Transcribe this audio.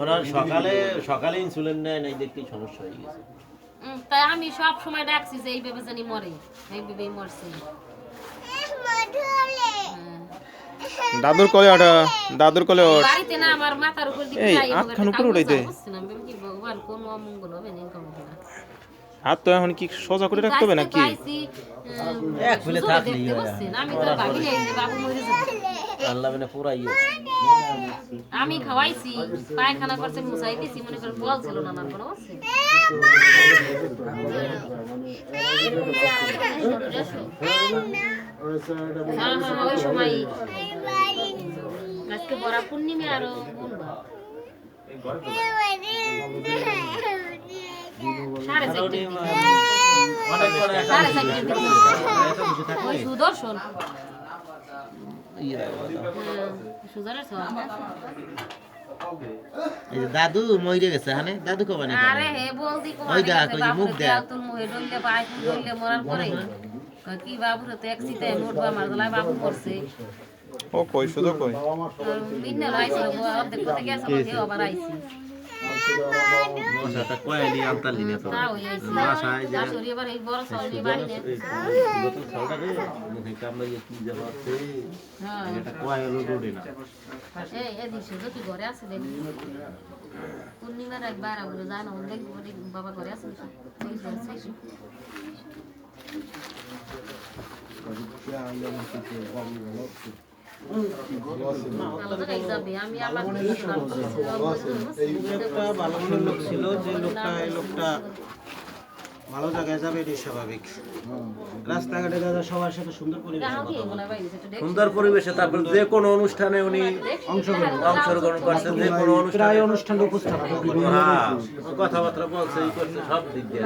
ওনার সকালে সকালে ইনসুলিন নেয় নাই দেখতেই সমস্যা হয়ে গেছে। তাই আমি সব সময় ডাকছি যে এইভাবে জানি মরে, এইভাবেই মরছে। দাদুর কোলে ওটা, দাদুর কোলে ওঠ। বাড়িতে না আমার মাথার উপর দিয়ে এই আটখান উপরে উঠাইতে কি ভগবান কোন অমঙ্গল হবে না কম না। হাত তো এখন কি সোজা করে রাখতে হবে নাকি? এক মিনিট থাকলেই হয়। আমি তো ভাবি নাই যে বাবু মরে যাবে। আল্লাহ মানে পুরাই আমি খাওয়াইছি, পায়খানা করছে, মুছাই দিছি, মনে করে বল ছিল না আমার কোনো আছে। হ্যাঁ হ্যাঁ ওই সময় আজকে বড়া পূর্ণিমা আরো বুনবা সুদর্শন দাদু মরে গেছে হানে দাদু কবে না আরে হে বলদি কোন ওই দেখ ওই মুখ দেখ তুই মুহে ডললে পায় ডললে মরার পরে কি বাবুর তো অ্যাক্সিডেন্টে মোটবা মারদলাই বাবু করছে ও কই শুধু কই বিন্নে লাইছিল অর্ধেক কথা গেছে ওকে আবার আইছি মশাটা কয়লি আনতালি না তো মাশায় যে শাশুড়ি এবার এই বড় শাশুড়ি বাড়ি নে গতল ছড়ারে মুখে কামড়িয়ে কি যেন আছে হ্যাঁ এটা কয়লো রোডে না এই এদিক শুধু কি ঘরে আছে দেখ পূর্ণিমার একবার আগুলো যায় না দেখ বাবা ঘরে আছে ভালো জায়গায় যাবে এটাই স্বাভাবিক। রাস্তাঘাটে দাদা সবার সাথে সুন্দর পরিবেশে তারপর যে কোনো অনুষ্ঠানে উনি অংশগ্রহণ করছেন, যে কোনো অনুষ্ঠানে অনুষ্ঠানে উপস্থাপন কথাবার্তা বলছে, এই করছে, সব দিক দিয়ে